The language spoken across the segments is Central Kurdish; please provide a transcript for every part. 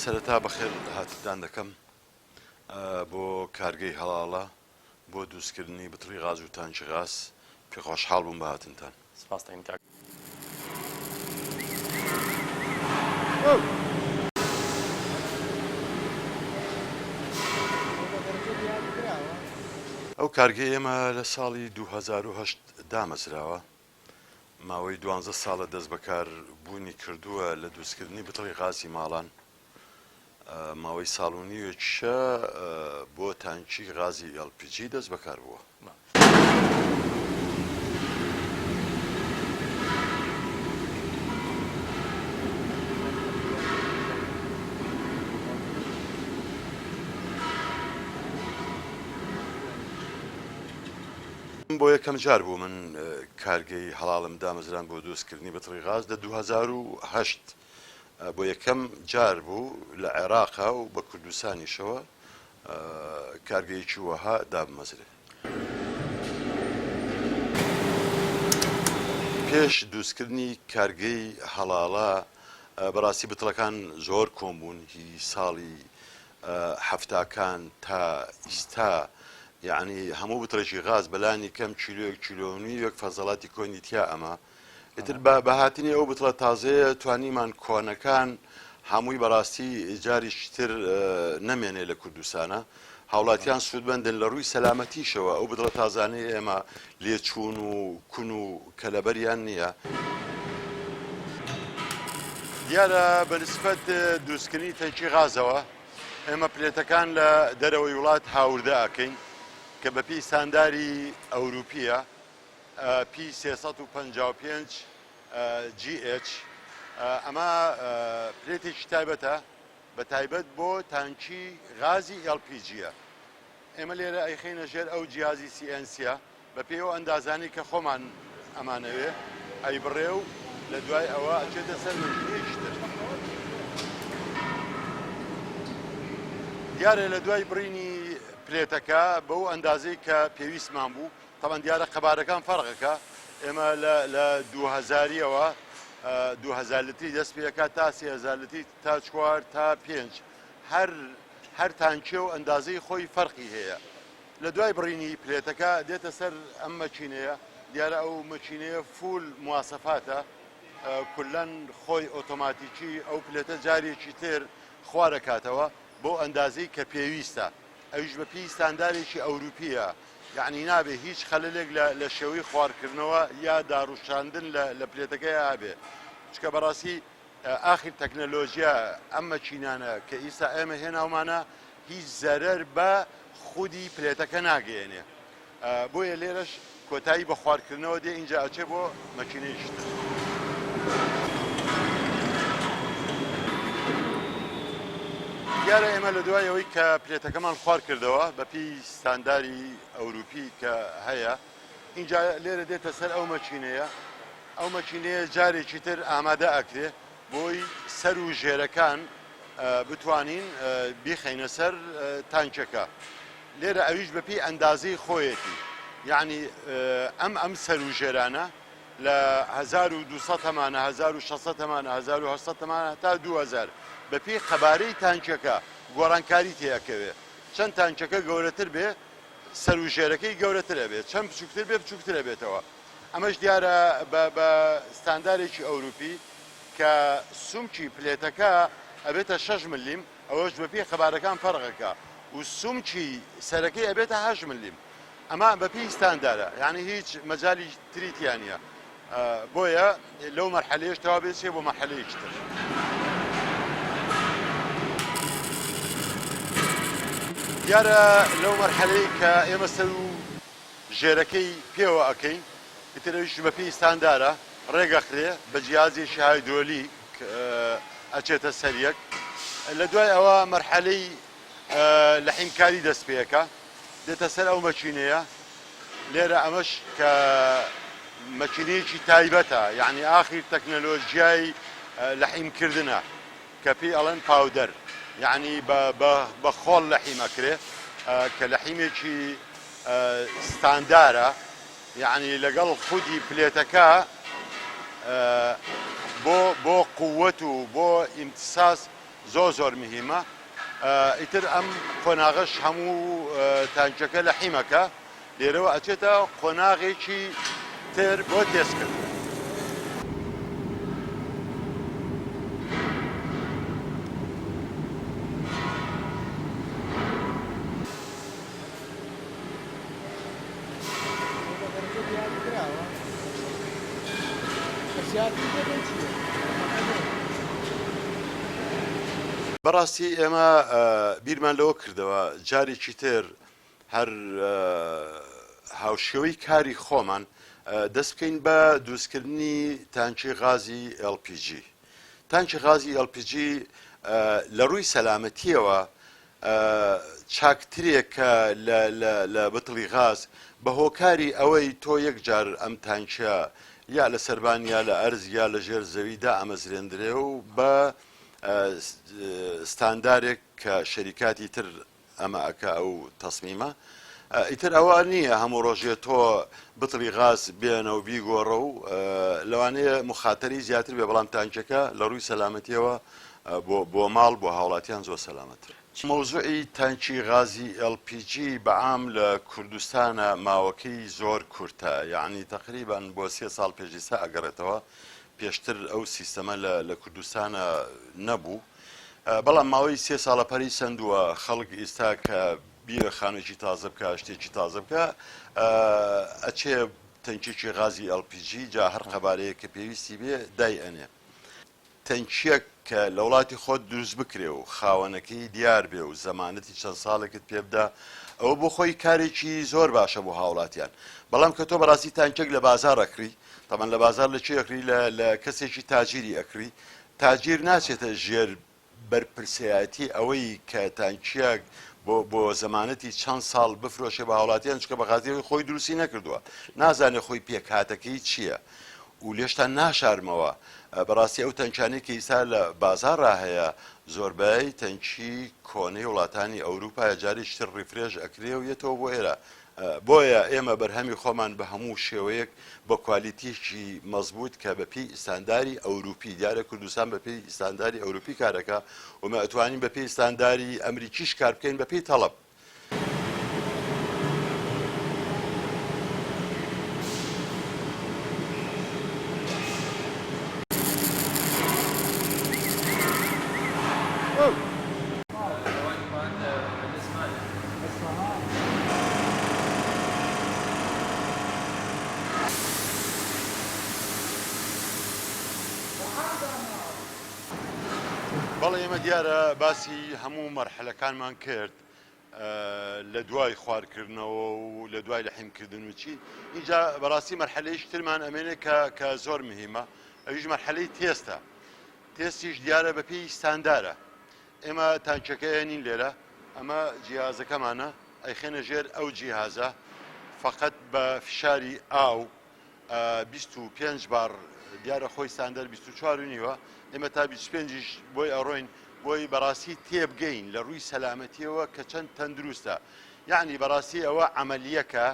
سەرەتا بەخێر هاتتان دەکەم بۆ کارگەی هەڵاڵە بۆ دروستکردنی بتڵی غاز و تانکی غاز پێ خۆشحاڵ بووم بە هاتنتان. سپاس دەکەم کاک. ئەو کارگەی ئێمە لە ساڵی 2008 دامەزراوە، ماوەی 12 ساڵە دەست بەکار بوونی کردووە لە دروستکردنی بتڵی غازی ماڵان. ماوەی ساڵ و نیوێکیشە بۆ تانکی غازی LPG دەست بەکار بووە. بۆ یەکەم جار بوو من کارگەی هەڵاڵم دامەزران بۆ دروستکردنی بتڵی غاز لە 2008 بۆ یەکەم جار بوو لە عێراقا و بە کوردستانیشەوە کارگەیەکی وەها دابمەزرێ. پێش دروستکردنی کارگەی هەڵاڵە بەڕاستی بتڵەکان زۆر کۆم بوون، هی ساڵی هەفتاکان تا ئیستا، یعنی هەموو بتڵێکی غاز بەلانی کەم کیلۆیەک کیلۆنی یەک فەزەڵاتی کۆنی تیا ئەمە. ئیتر بە هاتنی ئەو بتڵە تازەیە توانیمان کۆنەکان هەمووی بەڕاستی جاریشی تر نەمێنێ لە کوردستانە، هاوڵاتیان سوودمەندن لە ڕووی سەلامەتیشەوە. ئەو بتڵە تازانەی ئێمە لێچوون و کون و کەلەبەریان نییە. دیارە بەنسبەت دروستکردنی تەنکی غازەوە ئێمە پلێتەکان لە دەرەوەی وڵات هاوردە ئەکەین کە بە پێی سانداری ئەوروپیە P355 GH. ئەمە پلێتێکی تایبەتە بە تایبەت بۆ تانکی غازی LPG-ە. ئێمە لێرە ئەیخینە ژێر ئەو جیازی CNC-ە بە پێی ئەو ئەندازانی کە خۆمان ئەمانەوێ ئەیبڕێ و لە دوای ئەوە ئەچێتە سەر مژنێشتر. دیارە لە دوای بڕینی پلێتەکە بەو ئەندازەی کە پێویستمان بوو، تەمان دیارە قەبارەکان فەرقەکە. ئێمە لە 2000ەوە 2000 لتری دەست پێەکە تا 3000 لتری تا 4 تا 5 هەر تانکێ و ئەندازەی خۆی فەرقی هەیە. لە دوای بڕینی پلێتەکە دێتە سەر ئەم مەچینەیە. دیارە ئەو مەچینەیە فول مواسەفاتە، کولەن خۆی ئۆتۆماتیکی ئەو پلێتە جارێکی تر خوارەکاتەوە بۆ ئەندازەی کە پێویستە. ئەویش بە پێی ستاندارێکی ئەوروپیە، یعنی نابێ هیچ خەلەلێک لە شێوەی خواردکردنەوە یا داڕوشاندن لە پلێتەکەی هابێ. چکە بەڕاستی ئاخر تەکنەلۆژیا ئەم مەچینانە کە ئیستا ئێمە هێناومانە هیچ زەرەر بە خودی پلێتەکە ناگەێنێ. بۆیە لێرەش کۆتایی بە خواردکردنەوە دێ اینجا ئەچێ بۆ مەچینەیەکی تر. دیارە ئێمە لە دوایەوەی کە پلێتەکەمان خوار کردەوە بە پێی ستانداری ئەوروپی کە هەیە، اینجا لێرە دێتە سەر ئەو مەچینەیە. ئەو مەچینەیە جارێکی تر ئامادە ئەکرێ بۆی سەر و ژێرەکان بتوانین بیخەینە سەر تانکەکە. لێرە ئەویش بە پێی ئەندازەی خۆیەتی، یعنی ئەم سەر و ژێرانە لە 1200 تەمانە، 1600 تەمانە، 1700 تەمانە تا 2000 بە پێی قەبارەی تانکەکە گۆڕانکاری تێەکەوێ. چەند تانکەکە گەورەتر بێ سەر و ژێرەکەی گەورەترە بێت، چەند بچووکتر بێ بچووکترە بێتەوە. ئەمەش دیارە بە ستاندارێکی ئەوروپی کە سومکی پلێتەکە ئەبێتە 6 ملیم، ئەوەش بە پێی قەبارەکان فەرقەکە و سومکی سەرەکەی ئەبێتە 8 ملیم. ئەمە بە پێی ستاندارە، یعنی هیچ مەجالی تریتیان نیە. بۆیە لەو مەرحەلەیەش تەوا بێت بۆ مەرحەلەیەکی تر. دیارە لەو مەرحەلەی کە ئێمە سەر و ژێرەکەی پێوە ئەەکەین، ئیترەویش بە پێی ستاندارە ڕێگەخرێ بە جیازێکی هایدرۆلیک ئەچێتە سەریەک. لە دوای ئەوە مەرحەلەی لەحیمکاری دەست پێەکە دێتە سەر ئەو مەچینەیە. لێرە ئەمەش کە مەچینەیەکی تایبەتە، یعنی ئاخر تەکنەلۆژیای لەحیمکردنە کە پێی ئەڵێن پاودەر، یعنی بە خۆڵ لەحیم ئەکرێ کە لەحیمێکی ستاندارە، یعنی لەگەڵ خودی پلێتەکە بۆ قووەت و بۆ ئیمتساس زۆر مهمە. ئیتر ئەم قۆناغش هەموو تانکەکە لە حیمەکە لێرەوە ئەچێتە قۆناغێکی تر بۆ تێزکرد. بەڕاستی ئێمە بیرمان لەوە کردەوە جارێکی تر هەر هاوشێوەی کاری خۆمان دەست بکەین بە دروستکردنی تانکی غازی LPG. تانکی غازی LPG لە ڕووی سەلامەتیەوە چاکترێکە لە بتڵی غاز بە هۆکاری ئەوەی تۆ یەکجار ئەم تانکە یا لە سەربان یا لە ئەرز یا لە ژێر زەویدا ئەمەزرێندرێ و بە ستاندارێک کە شەریکاتی تر ئەمە ئەکە ئەو تەسمیمە. ئیتر ئەوە نییە هەموو ڕۆژێ تۆ بتڵی غاز بێنە و بیگۆڕە و لەوانەیە مخاتەری زیاتر بێ، بەڵام تانکەکە لە ڕووی سەلامەتیەوە بۆ ماڵ بۆ هاوڵاتیان زۆر سەلامەتر. مۆزوعی تانکی غازی LPG بەعام لە کوردستانە ماوەکەی زۆر کورتە، یعنی تقریبان بۆ 3 ساڵ پێشیسا ئەگەڕێتەوە. پێشتر ئەو سیستەمە لە کوردستانە نەبوو، بەڵام ماوەی 3 ساڵە پەری سندووە خەڵک ئێستا کە بیرە خانێکی تازە بکە شتێکی تازە بکە ئەچێ تەنکێکی غازی LPG جا هەر قەبارەیە کە پێویستی بێ دای ئەنێ. تەنکیەک کە لە وڵاتی خۆت دروست بکرێ و خاوەنەکەی دیار بێ و زەمانەتی چەند ساڵێکت پێ بدا، ئەوە بۆ خۆی کارێکی زۆر باشە بۆ هاوڵاتیان. بەڵام کە تۆ بەڕاستی تانکێک لە بازار ئەکری، تەمان لە بازار لە چێ ئەکری؟ لە کەسێکی تاجیری ئەکری. تاجیر ناچێتە ژێر بەرپرسایەتی ئەوەی کە تانکیەک بۆ زەمانەتی چەند ساڵ بفرۆشێ بە هاوڵاتیان، چکە بەخاتیەوەی خۆی دروستی نەکردووە، نازانێ خۆی پێکهاتەکەی چییە و لێشتا ناشارمەوە. بەڕاستی ئەو تەنکانەی کە ئیستا لە بازارڕا هەیە زۆربەی تەنکی کۆنەی وڵاتانی ئەوروپا جارێکی تر ڕیفرێژ ئەکرێ و یێتەوە بۆ ئێرە. بۆیە ئێمە بەرهەمی خۆمان بە هەموو شێوەیەک بە کوالیتیشی مەزبوط کە بەپی ئیستانداری ئەوروپی، دیارە کوردستان بەپی ئیستانداری ئەوروپی کارەکە و مە ئەتوانین بەپی ئیستانداری ئەمریکیش کار بکەین بەپی تەڵەب. بەڵێ ئێمە دیارە باسی هەموو مەرحلەکانمان کرد لە دوای خواردکردنەوە و لە دوای لەحیمکردن و چی. اینجا بەڕاستی مەرحلەیەکی ترمان ئەمێنێ کە زۆر مهمە، ئەویش مەرحلەی تێستە. تێستیش دیارە بەپێی ستاندارە. ئێمە تانکەکەیانین لێرە، ئەمە جیهازەکەمانە، ئەیخێنە ژێر ئەو جیهازە فقط بە فشاری ئاو 25 بار، دیارە خۆی ستاندەر 24 نیوە، ئێمە تا 25ش بۆی ئەڕۆین بۆی بەڕاستی تێبگەین لە ڕووی سەلامەتیەوە کە چەند تەندروستە. یعنی بەڕاستی ئەوە عملیەکە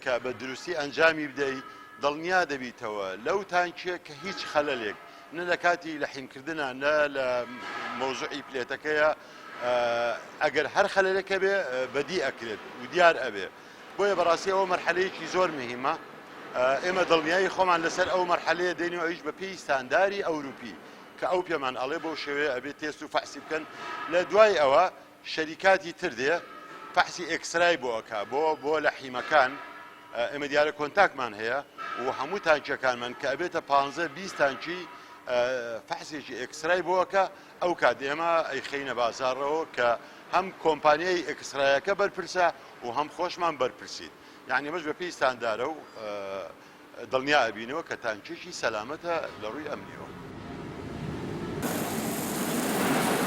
کە بە دروستی ئەنجامی بدەی دڵنیا دەبیتەوە لەو تانکیە کە هیچ خەلەلێک نە لە کاتی لەحیمکردنە نە لە مۆزوعی پلێتەکەیە، ئەگەر هەر خەلەلێکە بێ بەدی ئەکرێت و دیار ئەبێ. بۆیە بەڕاستی ئەوە مەرحلەیەکی زۆر مهمە. ئێمە دڵنیایی خۆمان لەسەر ئەو مەرحلەیە دێنەوە، ئەویش بەپێی ستانداری ئەوروپی کە ئەو پێمان ئەڵێ بۆ شێوەیە ئەبێت تێست و فەحسی بکەن. لە دوای ئەوە شەریکاتی تر دێ فەحسی ئێکسرای بۆ ئەکا بۆ لەحیمەکان. ئێمە دیارە کۆنتاکمان هەیە و هەموو تانکیەکانمان کە ئەبێتە 15-20 تانکی فەحسێکی ئێکسرای بۆ ئەکا. ئەو کات ئێمە ئەیخینە بازارڕەوە کە هەم کۆمپانیای ئێکسرایەکە بەرپرسە و هەم خۆشمان بەرپرسیت. یعنی مەش بەپێی ستاندارە و دڵنیا ئەبینەوە کە تانکیشی سەلامەتە لە ڕووی ئەمنیەوە.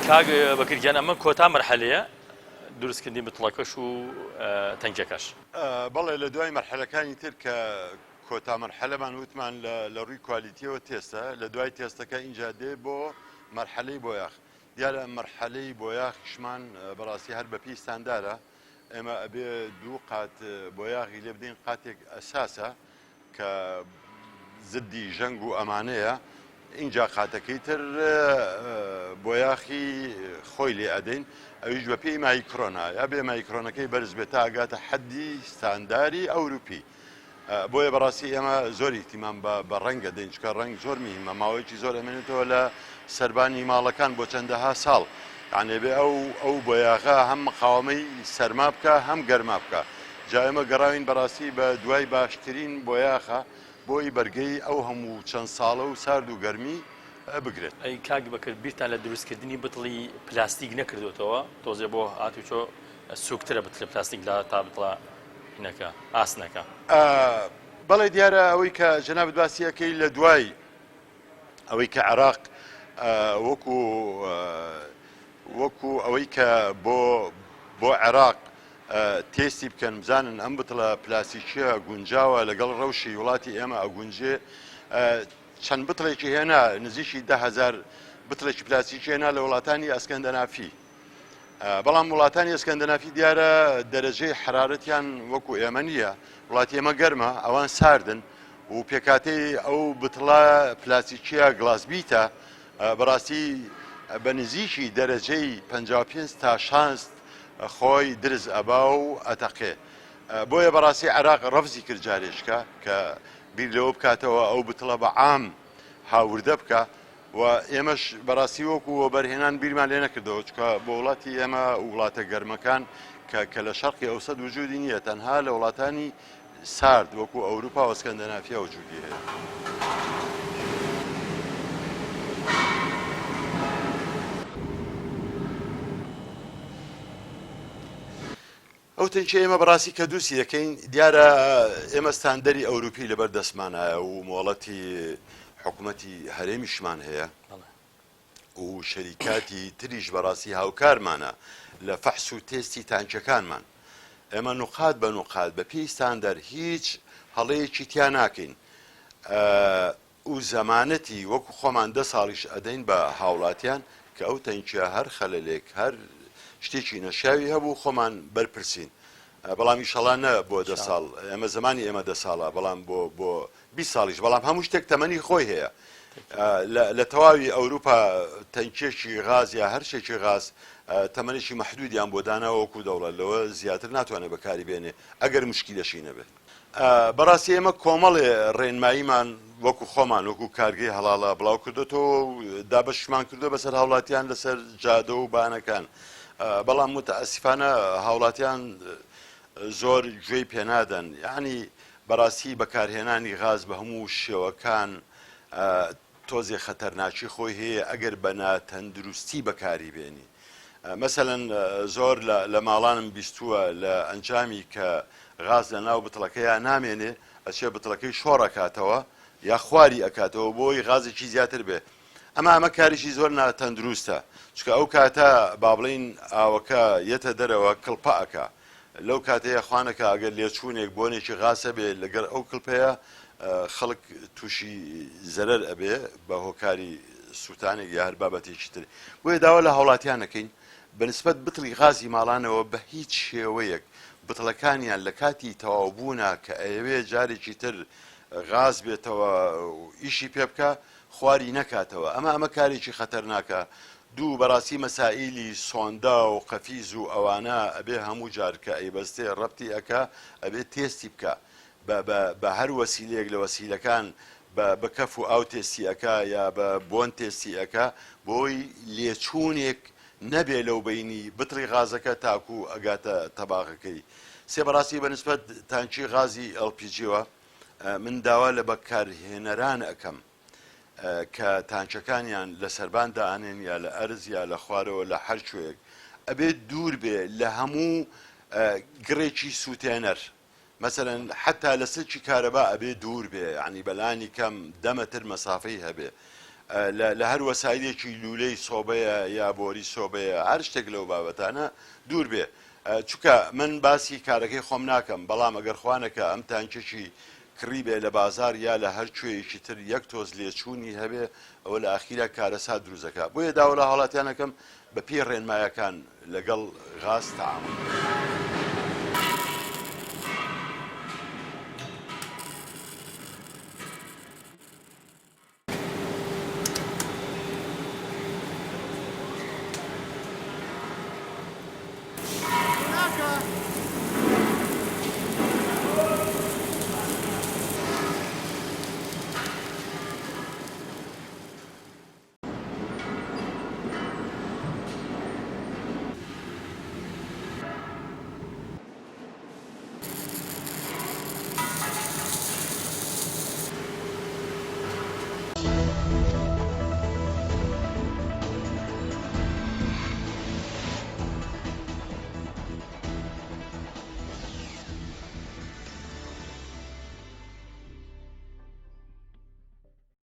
کاگ بەکرگیان ئەمە کۆتا مەرحەلەیە دروستکردنی بتڵەکەش و تەنکەکەش. بەڵێ لە دوای مەرحەلەکانی تر کە کۆتا مەرحەلەمان وتمان لە ڕووی کوالیتیەوە تێستە، لە دوای تێستەکە اینجا دێ بۆ مەرحەلەی بۆیاخ. دیارە مەرحەلەی بۆیاخیشمان بەڕاستی هەر بەپی ستاندارە. ئێمە ئەبێ 2 قات بۆیاغی لێ بدەین، قاتێک ئەساسە کە زدی ژەنگ و ئەمانەیە اینجا قاتەکەی تر بۆیاخی خۆی لێ ئەدەین ئەویش بە پێی مایکرۆنا یا بێ مایکرۆنەکەی بەرز بێت تا ئەگاتە حەدی ستانداری ئەوروپی بۆیە بەڕاستی ئێمە زۆر ئیتیمان بە ڕەنگە دەین چکە ڕەنگ زۆر میهمە ماوەیەکی زۆر ئەمێنێتەوە لە سەربانی ماڵەکان بۆ چەندەها ساڵ یعنێ بێ ئەو بۆیاغا هەم مقاومەی سەرما بکە هەم گەرما بکە جا ئێمە گەڕاوین بەڕاستی بە دوای باشترین بۆیاخە بۆی بەرگەی ئەو هەموو چەند ساڵە و سارد و گەرمی بگرێت ئەی کاک بەکرد بیرتان لە دروستکردنی بتڵی پلاستیک نەکردوێتەوە تۆزێ بۆ هاتوچۆ سوکترە بتڵی پلاستیک لە تا بتڵە هینەکە ئاسنەکە بەڵێ دیارە ئەوەی کە جەنابەت باسیەکەی لە دوای ئەوەی کە عێراق وەکو ئەوەی کە بۆ عێراق تێستی بکەن بزانن ئەم بتڵە پلاستیکیە گونجاوە لەگەڵ ڕەوشی وڵاتی ئێمە ئەگونجێ چەند بتڵێکی هێنا نزیشی 10,000 بتڵێکی پلاستیکی هێنا لە وڵاتانی ئەسکەندەنافی بەڵام وڵاتانی ئەسکەندەنافی دیارە دەرەجەی حرارەتیان وەکو ئێمە نییە وڵاتی ئێمە گەرمە ئەوان ساردن و پێکاتەی ئەو بتڵە پلاستیکیە گلاسبیتە بەڕاستی بە نزیکی دەرەجەی 55 تا 60 خۆی درز ئەبا و ئەتەقێ بۆیە بەڕاستی عێراق ڕەفزی کرد جارێشکە کە بیر لەوە بکاتەوە ئەو بتڵە بە عام هاوردە بکە و ئێمەش بەڕاستی وەکو بەرهێنان بیرمان لێ نەکردەوە چکە بۆ وڵاتی ئێمە وڵاتە گەرمەکان کە لە شەرقی ئەوسەد وجودی نییە تەنها لە وڵاتانی سارد وەکو ئەوروپا و ئەسکەندەنافیا وجودی هەیە. ئەو تەنچە ئێمە بەڕاستی کە دووسی دەکەین دیارە ئێمە ستاندەری ئەوروپی لەبەر دەستمانایە و مۆڵەتی حکوومەتی هەرێمیشمان هەیە و شەریکاتی تریش بەڕاستی هاوکارمانە لە فەحس و تێستی تانچەکانمان ئێمە نوقات بە نوقات بە پێی ستاندەر هیچ هەڵەیەکی تیا ناکەین و زەمانەتی وەکو خۆمان 10 ساڵیش ئەدەین بە هاوڵاتیان کە ئەو تەنچە هەر خەلەلێک هەر شتێکی نەشاوی هەبوو خۆمان بەرپرسین بەڵام ئیشەڵا نە بۆ 10 ساڵ ئێمە زمانی ئێمە 10 ساڵە بەڵام بۆ 20 ساڵیش بەڵام هەموو شتێک تەمەنی خۆی هەیە لە تەواوی ئەوروپا تەنکێکی غاز یا هەر شتێکی غاز تەمەنێکی مەحدودیان بۆ داناوە وەکو دەوڵەت لەوە زیاتر ناتوانێت بەکاری بێنێ ئەگەر مشکیلەشی نەبێت بەڕاستی ئێمە کۆمەڵێ ڕێنماییمان وەکو خۆمان وەکو کارگەی هەڵاڵە بڵاو کردوەوە دابەشمان کردو بەسەر هاوڵاتیان لەسەر جادە و بانەکان بەڵام متەئەسیفانە هاوڵاتیان زۆر گوێی پێنادەن یعنی بەڕاستی بەکارهێنانی غاز بە هەموو شێوەکان تۆزێ خەتەرناکی خۆی هەیە ئەگەر بە ناتەندروستی بەکاری بێنی مەسەلەن زۆر لە ماڵانم بیستووە لە ئەنجامی کە غاز لە ناو بتڵەکەیان نامێنێ ئەچێ بتڵەکەی شۆڕەکاتەوە یا خواری ئەکاتەوە بۆی غازێکی زیاتر بێ ئەمە کاریشی زۆر ناتەندروستە چکە ئەو کاتە با بڵین ئاوەکە یەتە دەرەوە کڵپە ئەکا لەو کاتەیە خوانەکە ئەگەر لێچوونێک بۆنێکی غاسە بێ لەگەر ئەو کڵپەیە خەڵک تووشی زەرەر ئەبێ بە هۆکاری سووتانێک یا هەر بابەتێکی تر بۆیە داوا لە هاوڵاتیانەکەین بەنسبەت بتڵی غازی ماڵانەوە بە هیچ شێوەیەک بتڵەکانیان لە کاتی تەواوبوونا کە ئەوێ جارێکی تر غاز بێتەوە ئیشی پێ بکە خواری نەکاتەوە ئەمە کارێکی خەتەرناکە دوو بەڕاستی مەسائیلی سۆندا و قەفیز و ئەوانە ئەبێ هەموو جار کە ئەیبەستێ ڕەبتی ئەکا ئەبێ تێستی بکە بە هەر وەسیلەیەک لە وەسیلەکان بە کەف و ئاو تێستی ئەکا یا بە بۆن تێستی ئەکا بۆی لێچوونێک نەبێ لەو بینی بتڵی غازەکە تاکو ئەگاتە تەباغەکەی سێ بەڕاستی بەنسبەت تانکی غازی LPG-وە من داوا لە بەکارهێنەران ئەەکەم کە تانچەکانیان لە سەرباندا ئانێن یا لە ئەرز یا لە خوارەوە لە هەر شوێک ئەبێت دوور بێ لە هەموو گڕێکی سووتێنەر مەسەرەن حتا لە سلکی کارەبا ئەبێ دوور بێ عنی بەلانی کەم دەمەتر مەسافەی هەبێ لە هەر وەسایلێکی لولەی سۆبەیە یا بۆری سۆبەیە هەر شتێک لەو بابەتانە دوور بێ چونکە من باسی کارەکەی خۆم ناکەم بەڵام ئەگەر خوانەکە ئەم تانکێکی کڕی بێ لە بازار یا لە هەر کوێیەکی تر یەک تۆز لێچوونی هەبێ ئەوە لە ئاخیرە کارەسا دروزەکە بۆیە داوە لە هاوڵاتیانەکەم بە پێی ڕێنمایەکان لەگەڵ غاز تەعامل بکە